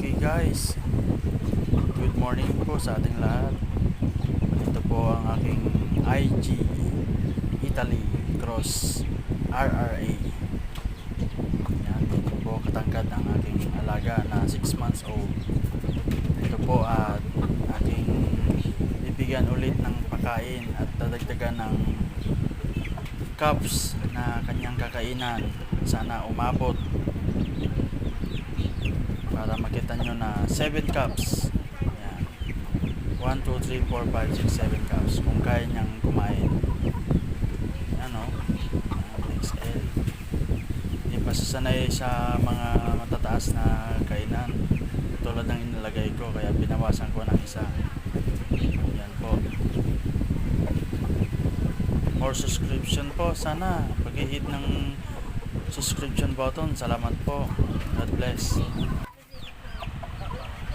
Okay guys, good morning po sa ating lahat. Ito po ang aking IG Italy Cross RRA. Yan, ito po katangkad ang aking alaga na 6 months old. Ito po at aking bibigyan ulit ng pagkain at dadagdagan ng cups na kanyang kakainan. Sana umabot para makita nyo na 7 cups. Yan. 1, 2, 3, 4, 5, 6, 7 cups kung kaya niyang kumain. Ano? XL. Hindi pa sasanay sa mga matataas na kainan tulad ng inilagay ko, kaya binawasan ko ng isa. Yan po. More subscription po. Sana pag-hit ng subscription button. Salamat po. God bless.